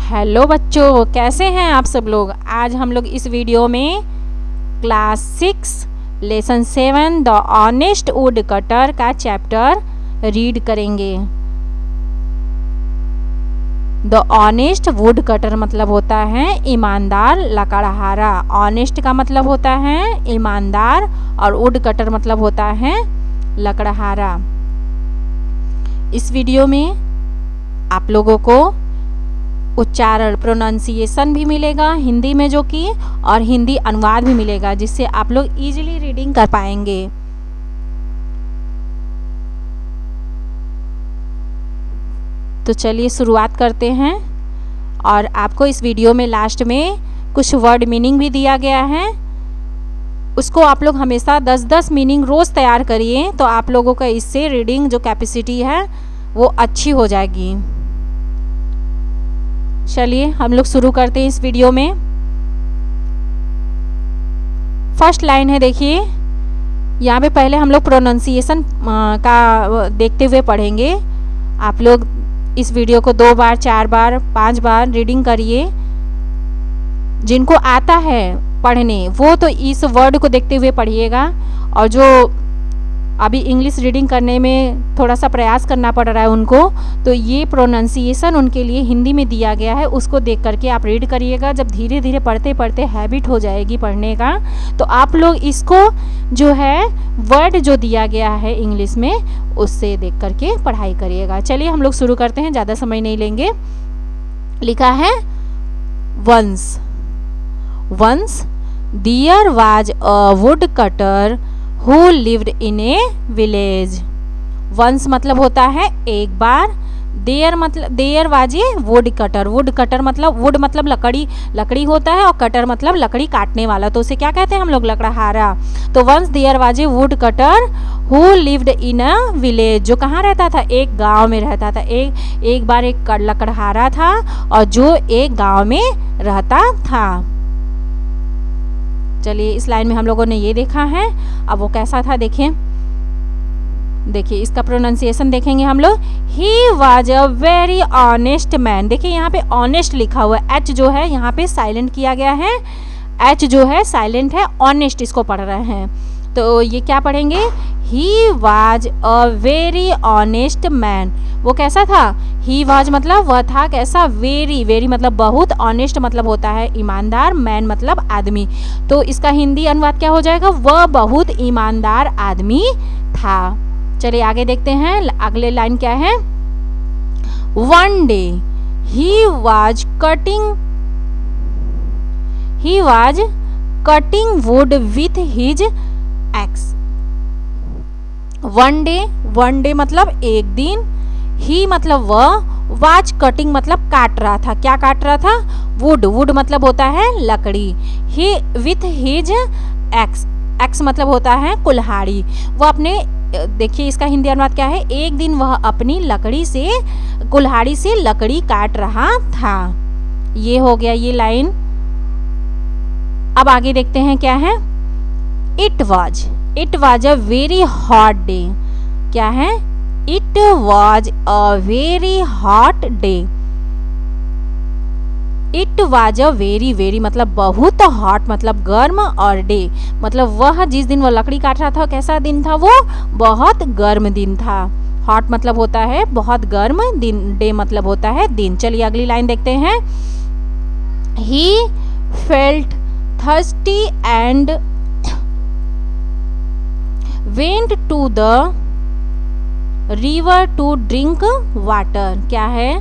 Hello बच्चों, कैसे हैं आप सब लोग। आज हम लोग इस वीडियो में class 6 lesson 7 the honest would cutter का चैप्टर रीड करेंगे। द ऑनेस्ट वुड कटर मतलब होता है ईमानदार लकड़हारा। ऑनेस्ट का मतलब होता है ईमानदार और वुड कटर मतलब होता है लकड़हारा। इस वीडियो में आप लोगों को उच्चारण प्रोनाउंसिएशन भी मिलेगा हिंदी में, जो कि और हिंदी अनुवाद भी मिलेगा, जिससे आप लोग इजीली रीडिंग कर पाएंगे। तो चलिए शुरुआत करते हैं। और आपको इस वीडियो में लास्ट में कुछ वर्ड मीनिंग भी दिया गया है, उसको आप लोग हमेशा 10-10 मीनिंग रोज़ तैयार करिए, तो आप लोगों का इससे रीडिंग जो कैपेसिटी है वो अच्छी हो जाएगी। चलिए हम लोग शुरू करते हैं इस वीडियो में। फर्स्ट लाइन है, देखिए यहाँ पे पहले हम लोग प्रोनाउंसिएशन का देखते हुए पढ़ेंगे। आप लोग इस वीडियो को 2 बार 4 बार 5 बार रीडिंग करिए। जिनको आता है पढ़ने वो तो इस वर्ड को देखते हुए पढ़िएगा, और जो अभी इंग्लिश रीडिंग करने में थोड़ा सा प्रयास करना पड़ रहा है उनको, तो ये प्रोनाउंसिएशन उनके लिए हिंदी में दिया गया है, उसको देख करके आप रीड करिएगा। जब धीरे धीरे पढ़ते पढ़ते हैबिट हो जाएगी पढ़ने का, तो आप लोग इसको जो है वर्ड जो दिया गया है इंग्लिश में उससे देख करके पढ़ाई करिएगा। चलिए हम लोग शुरू करते हैं, ज़्यादा समय नहीं लेंगे। लिखा है once. Once there was a woodcutter who lived in a village। Once मतलब होता है एक बार, देयर मतलब there was woodcutter. Would cutter मतलब वुड मतलब लकड़ी, लकड़ी होता है, और कटर मतलब लकड़ी काटने वाला, तो उसे क्या कहते हैं हम लोग, लकड़हारा। तो once there was woodcutter who lived in a village, जो कहाँ रहता था, एक गांव में रहता था। एक बार एक लकड़हारा था और जो एक गांव में रहता था। चलिए इस लाइन में हम लोगों ने ये देखा है, अब वो कैसा था देखें। देखिए इसका प्रोनाउंसिएशन देखेंगे हम लोग। He was a very honest man. देखिए यहाँ पे ऑनेस्ट लिखा हुआ है, एच जो है यहाँ पे साइलेंट किया गया है, एच जो है साइलेंट है, ऑनेस्ट इसको पढ़ रहे हैं। तो ये क्या पढ़ेंगे, he was a very honest man. वो कैसा था, ही वॉज मतलब वह था कैसा, वेरी, वेरी मतलब बहुत, ऑनेस्ट मतलब होता है ईमानदार, मैन मतलब आदमी। तो इसका हिंदी अनुवाद क्या हो जाएगा, वह बहुत ईमानदार आदमी था। चलिए आगे देखते हैं, अगले लाइन क्या है। One day he was cutting would with his ex. One day मतलब एक दिन, ही मतलब वह, वाज कटिंग मतलब काट रहा था। क्या काट रहा था, वुड मतलब होता है लकड़ी, ही विथ हिज एक्स, एक्स मतलब होता है कुल्हाड़ी। वो अपने, देखिए इसका हिंदी अनुवाद क्या है, एक दिन वह अपनी लकड़ी से, कुल्हाड़ी से लकड़ी काट रहा था। ये हो गया ये लाइन। अब आगे देखते हैं क्या है। It was a very hot day. क्या है, it was a very hot day. It was a very, very मतलब बहुत, हॉट मतलब गर्म, और डे मतलब वह जिस दिन वह लकड़ी काट रहा था कैसा दिन था, वो बहुत गर्म दिन था। हॉट मतलब होता है बहुत गर्म दिन, डे मतलब होता है दिन। चलिए अगली लाइन देखते हैं। He felt thirsty and went to the river to drink water. क्या है,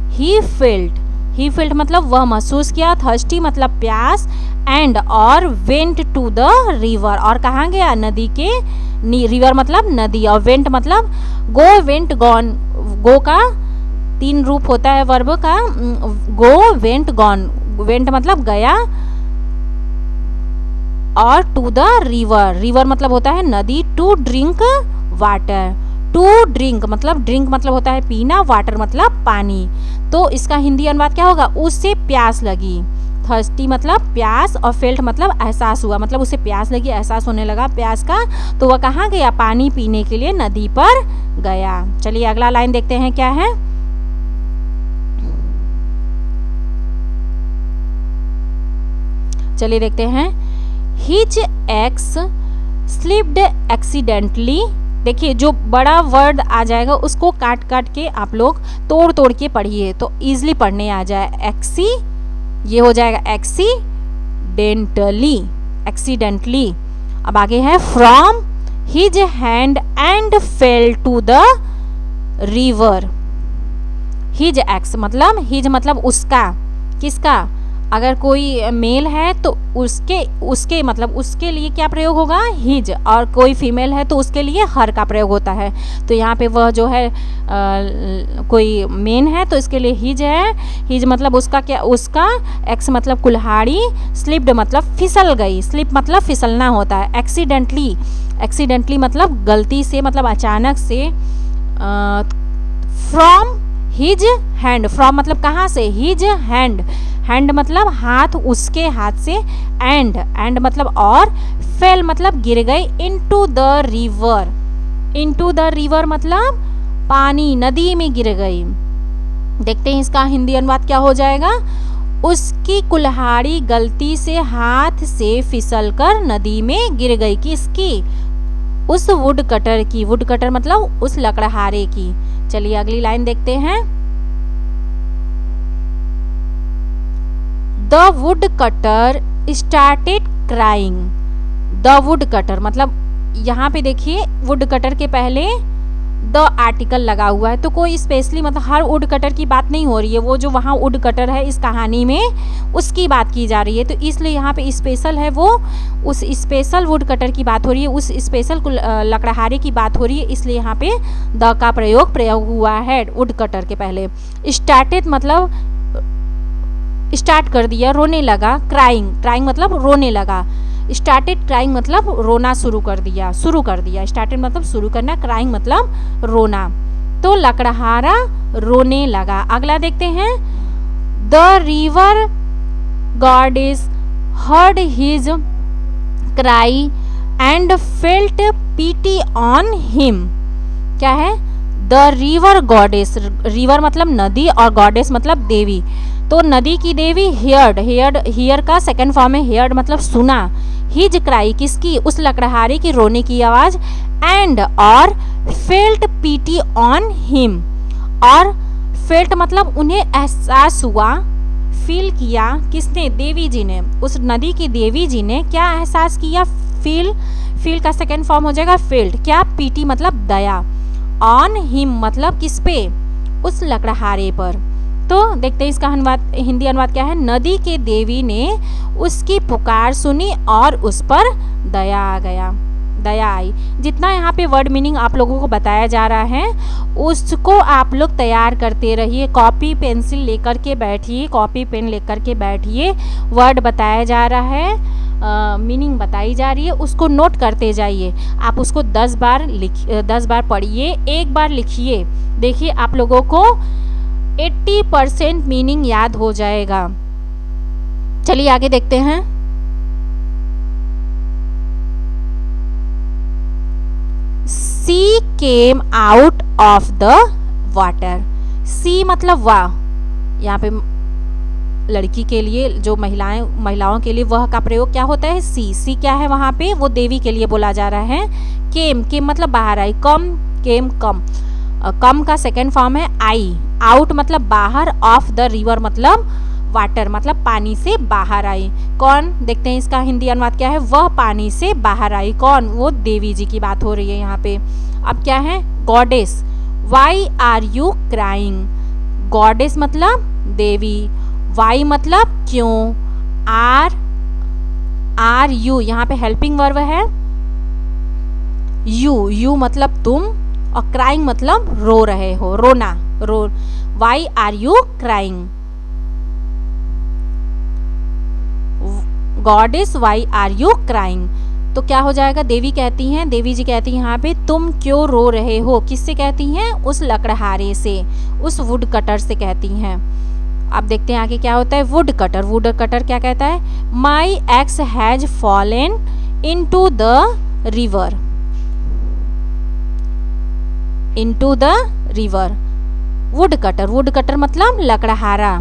ही फेल्ट मतलब वह महसूस किया, थर्स्टी मतलब प्यास, एंड और वेंट टू द रिवर, और कहाँ गया, नदी के, रिवर मतलब नदी, और वेंट मतलब गो, वेंट गॉन। गो का 3 रूप होता है वर्ब का, गो, वेंट, गॉन। वेंट मतलब गया, और टू द रिवर मतलब होता है नदी, to drink water. To drink मतलब होता है पीना, वाटर मतलब पानी। तो इसका हिंदी अनुवाद क्या होगा, उससे प्यास लगी। थर्स्टी मतलब प्यास, और फेल्ट मतलब एहसास हुआ, मतलब उसे प्यास लगी, एहसास होने लगा प्यास का, तो वह कहाँ गया, पानी पीने के लिए नदी पर गया। चलिए अगला लाइन देखते हैं क्या है। चलिए देखते हैं। हिज एक्स स्लिप्ड एक्सीडेंटली, देखिए जो बड़ा वर्ड आ जाएगा उसको काट काट के आप लोग तोड़ तोड़ के पढ़िए तो ईजिली पढ़ने आ जाए। एक्सी, ये हो जाएगा एक्सीडेंटली, एक्सीडेंटली। अब आगे है from his hand and fell to the river. His axe मतलब, हिज मतलब उसका, किसका, अगर कोई मेल है तो उसके मतलब उसके लिए क्या प्रयोग होगा, हिज, और कोई फीमेल है तो उसके लिए हर का प्रयोग होता है। तो यहाँ पे वह जो है कोई मेन है तो इसके लिए हिज है। हिज मतलब उसका, क्या उसका, एक्स मतलब कुल्हाड़ी, स्लिप्ड मतलब फिसल गई, स्लिप मतलब फिसलना होता है। एक्सीडेंटली, एक्सीडेंटली मतलब गलती से, मतलब अचानक से। फ्रॉम हिज हैंड, फ्रॉम मतलब कहाँ से, हिज हैंड, हैंड मतलब हाथ, उसके हाथ से, एंड, एंड मतलब और, फेल मतलब गिर गई, into the river, into the river मतलब पानी, नदी में गिर गई। देखते हैं इसका हिंदी अनुवाद क्या हो जाएगा। उसकी कुल्हाड़ी गलती से हाथ से फिसलकर नदी में गिर गई। किसकी, उस वुड कटर की, वुड कटर मतलब उस लकड़हारे की। चलिए अगली लाइन देखते हैं। The wood cutter started crying. The wood cutter मतलब यहाँ पे देखिए वुड कटर के पहले द आर्टिकल लगा हुआ है, तो कोई स्पेशली मतलब हर वुड कटर की बात नहीं हो रही है, वो जो वहाँ वुड कटर है इस कहानी में उसकी बात की जा रही है, तो इसलिए यहाँ पे स्पेशल है, वो उस स्पेशल वुड कटर की बात हो रही है, उस स्पेशल लकड़हारे की बात हो रही है, इसलिए यहाँ पे द का प्रयोग हुआ है वुड कटर के पहले। स्टार्टेड मतलब स्टार्ट कर दिया, रोने लगा, क्राइंग, क्राइंग मतलब रोने लगा, स्टार्टेड क्राइंग मतलब रोना शुरू कर दिया, स्टार्टेड मतलब शुरू करना, क्राइंग मतलब रोना, तो लकड़हारा रोने लगा। अगला देखते हैं। The river goddess heard his cry and felt PT on him. क्या है, द रिवर गॉडेस, रिवर मतलब नदी और गॉडेस मतलब देवी, तो नदी की देवी हियर्ड, हियर का सेकंड फॉर्म है हियर्ड मतलब सुना, हिज क्राई किसकी, उस लकड़हारे की रोने की आवाज, एंड और फेल्ट पीटी ऑन हिम, और फेल्ट मतलब उन्हें एहसास हुआ, फील किया, किसने, देवी जी ने, उस नदी की देवी जी ने क्या एहसास किया, फील का सेकंड फॉर्म हो जाएगा फेल्ट, क्या, पीटी मतलब दया, ऑन हिम मतलब किस पे, उस लकड़हारे पर। तो देखते हैं इसका हिंदी अनुवाद क्या है। नदी के देवी ने उसकी पुकार सुनी और उस पर दया आ गया, दया आई। जितना यहाँ पे वर्ड मीनिंग आप लोगों को बताया जा रहा है उसको आप लोग तैयार करते रहिए, कॉपी पेंसिल लेकर के बैठिए, कॉपी पेन लेकर के बैठिए, वर्ड बताया जा रहा है, मीनिंग बताई जा रही है, उसको नोट करते जाइए। आप उसको 10 बार पढ़िए, एक बार लिखिए, देखिए आप लोगों को 80% मीनिंग याद हो जाएगा। चलिए आगे देखते हैं। She came out of the water. She मतलब वाह, यहाँ पे लड़की के लिए, जो महिलाओं के लिए वह का प्रयोग क्या होता है, सी क्या है, वहां पे वो देवी के लिए बोला जा रहा है। केम मतलब बाहर आई, केम कम का सेकेंड फॉर्म है आई, आउट मतलब बाहर, ऑफ द रिवर मतलब वाटर मतलब पानी से बाहर आई। कौन, देखते हैं इसका हिंदी अनुवाद क्या है, वह पानी से बाहर आई, कौन, वो देवी जी की बात हो रही है यहाँ पे। अब क्या है, goddess, why are you crying, goddess मतलब देवी, वाई मतलब क्यों, आर यू यहाँ पे हेल्पिंग वर्ब है, यू मतलब तुम, और क्राइंग मतलब रो रहे हो, रोना, why are you crying, goddess why are you crying. तो क्या हो जाएगा, देवी जी कहती हैं यहाँ पे तुम क्यों रो रहे हो, किससे कहती हैं, उस लकड़हारे से, उस वुड कटर से कहती हैं। अब देखते हैं आगे क्या होता है। वुड कटर क्या कहता है, my axe has fallen into the river, into the river. Wood cutter मतलब लकड़हारा,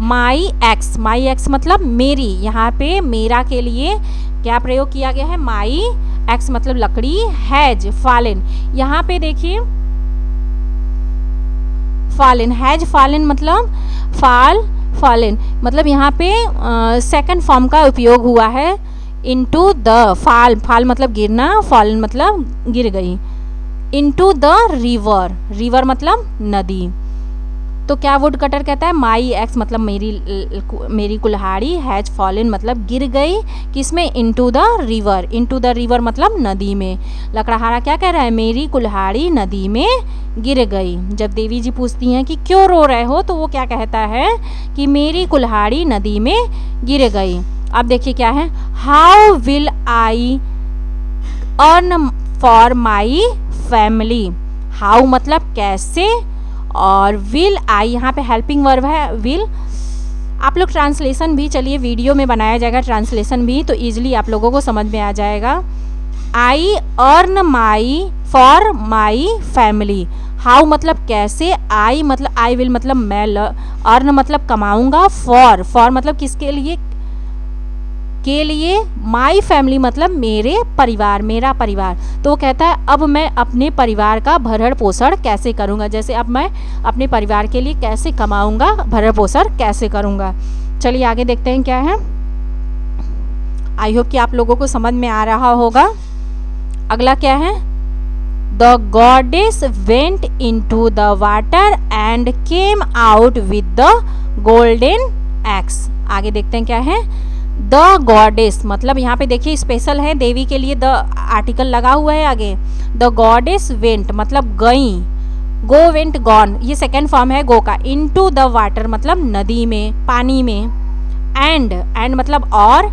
माई एक्स मतलब मेरी, यहाँ पे मेरा के लिए क्या प्रयोग किया गया है, माई एक्स मतलब लकड़ी, हैज फॉलन, यहाँ पे देखिए फॉलन, हैज फॉलन मतलब फॉलन मतलब यहाँ पे सेकंड फॉर्म का उपयोग हुआ है, इनटू द, फाल मतलब गिरना, फॉलन मतलब गिर गई, इनटू द रिवर मतलब नदी। तो क्या वुड कटर कहता है, माई एक्स मतलब मेरी कुल्हाड़ी, हैज फॉलन मतलब गिर गई, किसमें, इनटू द रिवर मतलब नदी में। लकड़हारा क्या कह रहा है, मेरी कुल्हाड़ी नदी में गिर गई। जब देवी जी पूछती हैं कि क्यों रो रहे हो, तो वो क्या कहता है कि मेरी कुल्हाड़ी नदी में गिर गई। अब देखिए क्या है, how will I earn for my family, how मतलब कैसे, और विल आई यहाँ पे हेल्पिंग वर्ब है विल। आप लोग ट्रांसलेशन भी, चलिए वीडियो में बनाया जाएगा ट्रांसलेशन भी, तो ईजिली आप लोगों को समझ में आ जाएगा। I earn my for my family, how मतलब कैसे, आई मतलब आई विल मतलब मैं, अर्न मतलब कमाऊंगा, फॉर मतलब किसके लिए, के लिए, माई फैमिली मतलब मेरे परिवार, मेरा परिवार। तो वो कहता है अब मैं अपने परिवार का भरण पोषण कैसे करूँगा, जैसे अब मैं अपने परिवार के लिए कैसे कमाऊँगा, भरण पोषण कैसे करूँगा। चलिए आगे देखते हैं क्या है। आई होप कि आप लोगों को समझ में आ रहा होगा। अगला क्या है, the goddess went into the water and came out with the golden x. आगे देखते हैं क्या है, द गॉडेस मतलब यहाँ पे देखिए स्पेशल है, देवी के लिए द आर्टिकल लगा हुआ है आगे। द गॉडेस वेंट मतलब गई, गो वेंट गॉन, ये सेकेंड फॉर्म है गो का, इनटू द वाटर मतलब नदी में, पानी में, एंड मतलब और,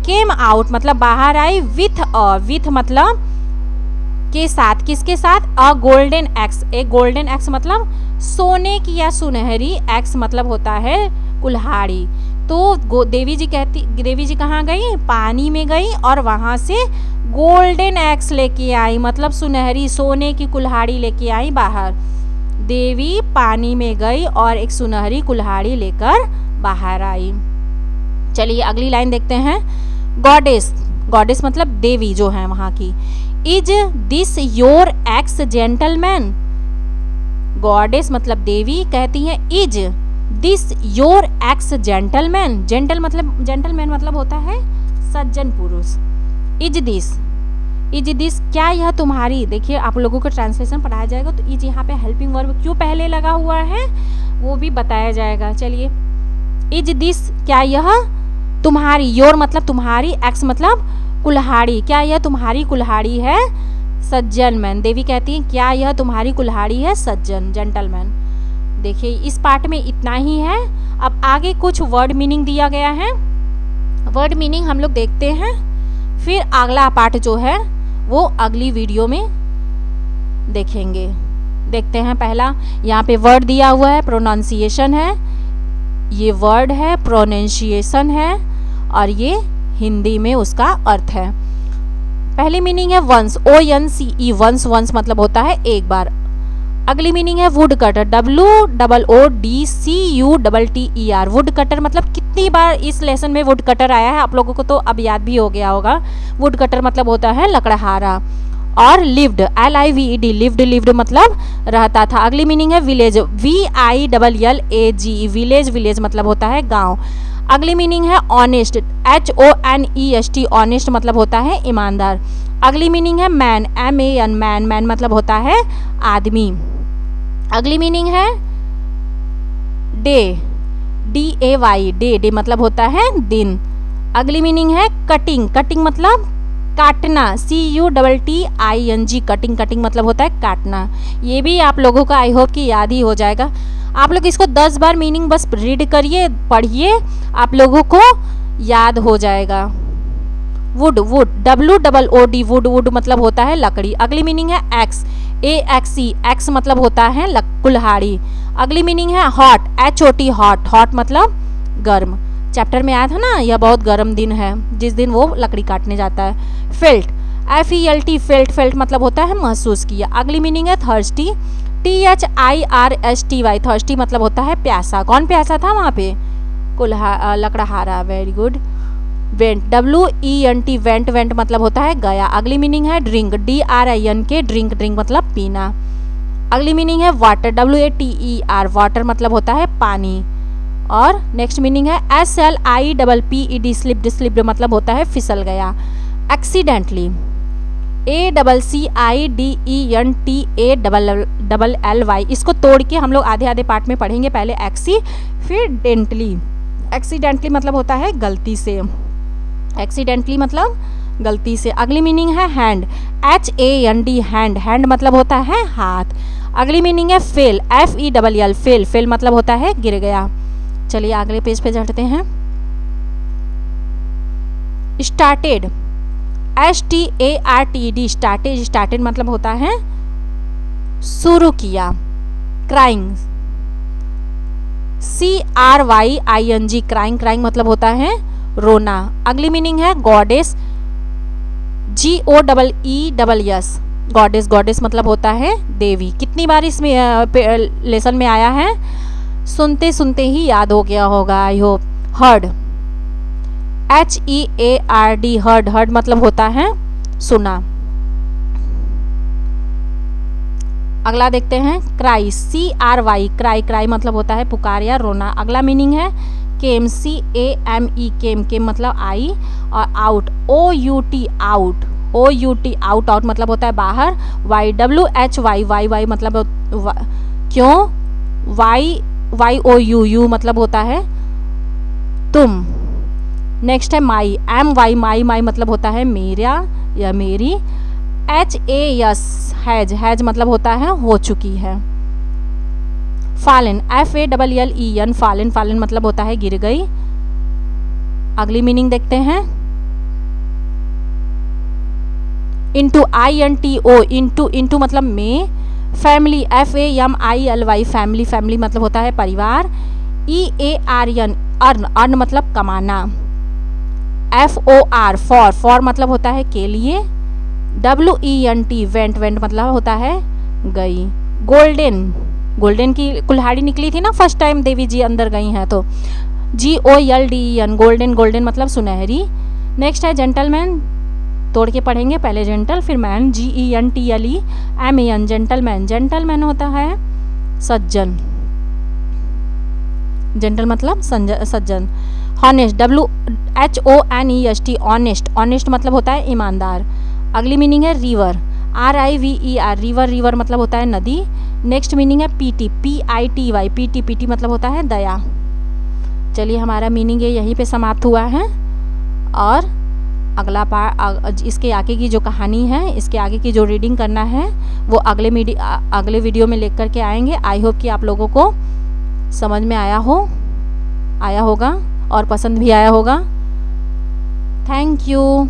केम आउट मतलब बाहर आई, विथ मतलब के साथ, किसके साथ, अ गोल्डन एक्स, एक गोल्डन एक्स मतलब सोने की या सुनहरी, एक्स मतलब होता है कुल्हाड़ी। तो देवी जी कहाँ गई, पानी में गई और वहाँ से गोल्डन एक्स लेके आई, मतलब सुनहरी सोने की कुल्हाड़ी लेके आई बाहर। देवी पानी में गई और एक सुनहरी कुल्हाड़ी लेकर बाहर आई। चलिए अगली लाइन देखते हैं, गॉडेस मतलब देवी जो है वहाँ की। Is this your x gentleman, goddess मतलब देवी कहती है is this your x gentleman, gentleman मतलब होता है सज्जन पुरुष। इज दिस क्या यह तुम्हारी, देखिए आप लोगों को ट्रांसलेशन पढ़ाया जाएगा तो इज यहाँ पे हेल्पिंग वर्ब क्यों पहले लगा हुआ है वो भी बताया जाएगा। चलिए, इज दिस क्या यह तुम्हारी, योर मतलब तुम्हारी, एक्स मतलब कुल्हाड़ी, क्या यह तुम्हारी कुल्हाड़ी है, सज्जन मैन, देवी कहती है क्या यह तुम्हारी कुल्हाड़ी है, सज्जन जेंटलमैन। देखिए इस पार्ट में इतना ही है। अब आगे कुछ वर्ड मीनिंग दिया गया है, वर्ड मीनिंग हम लोग देखते हैं, फिर अगला पार्ट जो है वो अगली वीडियो में देखेंगे। देखते हैं, पहला यहाँ पे वर्ड दिया हुआ है, प्रोनाउंसिएशन है, ये वर्ड है, प्रोनाउंसिएशन है, और ये हिंदी में उसका अर्थ है। पहली मीनिंग है वंस, ONCE, वंस मतलब होता है एक बार। अगली मीनिंग है would cutter, WOODCUTTER, would cutter मतलब कितनी बार इस लेसन में वुड कटर आया है आप लोगों को तो अब याद भी हो गया होगा। वुड कटर मतलब होता है लकड़हारा। और लिव्ड, LIVED, लिव्ड मतलब रहता था। अगली मीनिंग है विलेज, VILLAG, विलेज मतलब होता है गांव। अगली मीनिंग है ऑनेस्ट, HONEST, ऑनेस्ट मतलब होता है ईमानदार। अगली मीनिंग है मैन, MAN, मैन मतलब होता है आदमी। अगली मीनिंग है डे, DAY, डे मतलब होता है दिन। अगली मीनिंग है कटिंग मतलब काटना, CUTTING, कटिंग मतलब होता है काटना। ये भी आप लोगों का आई होप कि याद ही हो जाएगा। आप लोग इसको 10 बार मीनिंग बस रीड करिए, पढ़िए, आप लोगों को याद हो जाएगा। वुड, WOOD, वुड मतलब होता है लकड़ी। अगली मीनिंग है एक्स, AXE, एक्स मतलब होता है कुल्हाड़ी। अगली मीनिंग है हॉट, HOT, हॉट मतलब गर्म। चैप्टर में आया था ना, यह बहुत गर्म दिन है जिस दिन वो लकड़ी काटने जाता है। फेल्ट, FELT, फेल्ट मतलब होता है महसूस किया। अगली मीनिंग है थर्स्टी, THIRSTY, थर्स्टी मतलब होता है प्यासा। कौन प्यासा था वहाँ पे, लकड़हारा, very good. Went, WENT, went, went मतलब होता है गया। अगली मीनिंग है ड्रिंक, DRINK, ड्रिंक, ड्रिंक मतलब पीना। अगली मीनिंग है वाटर, WATER, वाटर मतलब होता है पानी। और नेक्स्ट मीनिंग है SLIPPED, स्लिप्ड, स्लिप्ड मतलब होता है फिसल गया। एक्सीडेंटली, ACCIDENTALLY, इसको तोड़ के हम लोग आधे आधे पार्ट में पढ़ेंगे, पहले एक्सी फिर डेंटली। एक्सीडेंटली मतलब होता है गलती से, एक्सीडेंटली मतलब गलती से। अगली मीनिंग है हैंड, HAND, हैंड, हैंड मतलब होता है हाथ। अगली मीनिंग है फेल, FELL, फेल, फेल मतलब होता है गिर गया। चलिए अगले पेज पे चढ़ते हैं। स्टार्टेड, STARTED, स्टार्टेड, स्टार्टेड मतलब होता है शुरू किया। क्राइंग, CRYING, क्राइंग, क्राइंग मतलब होता है रोना। अगली मीनिंग है गॉडेस, GODES, गॉडेस, गॉडेस मतलब होता है देवी। कितनी बार इसमें लेसन में आया है, सुनते सुनते ही याद हो गया होगा I hope. Heard, HEARD, heard, heard मतलब होता है सुना। अगला देखते हैं क्राई, CRY, क्राई, क्राई मतलब होता है पुकार या रोना। अगला मीनिंग है केम, CAME, केम, केम मतलब आई। और out, OUT, out, out, out मतलब होता है बाहर। YWHY, वाई मतलब क्यों। YOU मतलब होता है तुम। नेक्स्ट है माई, MY, माई, माई मतलब होता है मेरा या मेरी। HAS, हैज, हैज मतलब होता है हो चुकी है। फालन, FALLEN, फालन, फालन मतलब होता है गिर गई। अगली मीनिंग देखते हैं। इंटू, INTO, इंटू मतलब में। फैमिली, FAMILY, फैमिली, फैमिली मतलब होता है परिवार। EARN, अर्न, अर्न मतलब कमाना। FOR, फॉर मतलब होता है के लिए। WENT, वेंट, वेंट मतलब होता है गई। गोल्डन, गोल्डन की कुल्हाड़ी निकली थी ना फर्स्ट टाइम देवी जी अंदर गई हैं तो। GOLDEN, गोल्डन, गोल्डन मतलब सुनहरी। नेक्स्ट है जेंटलमैन, तोड़ के पढ़ेंगे, पहले जेंटल फिर मैन, GENTLEMAN, जेंटलमैन, जेंटलमैन होता है सज्जन, जेंटल मतलब सज्जन। हॉनेस्ट, WHONEST, ऑनेस्ट, ऑनेस्ट मतलब होता है ईमानदार। अगली मीनिंग है रिवर, RIVER, रिवर, रिवर मतलब होता है नदी। नेक्स्ट मीनिंग है PT, PITY, PT मतलब होता है दया। चलिए हमारा मीनिंग ये यहीं पे समाप्त हुआ है। और अगला पार्ट, इसके आगे की जो कहानी है, इसके आगे की जो रीडिंग करना है वो अगले वीडियो में लेकर के आएंगे। आई होप कि आप लोगों को समझ में आया होगा और पसंद भी आया होगा। Thank you.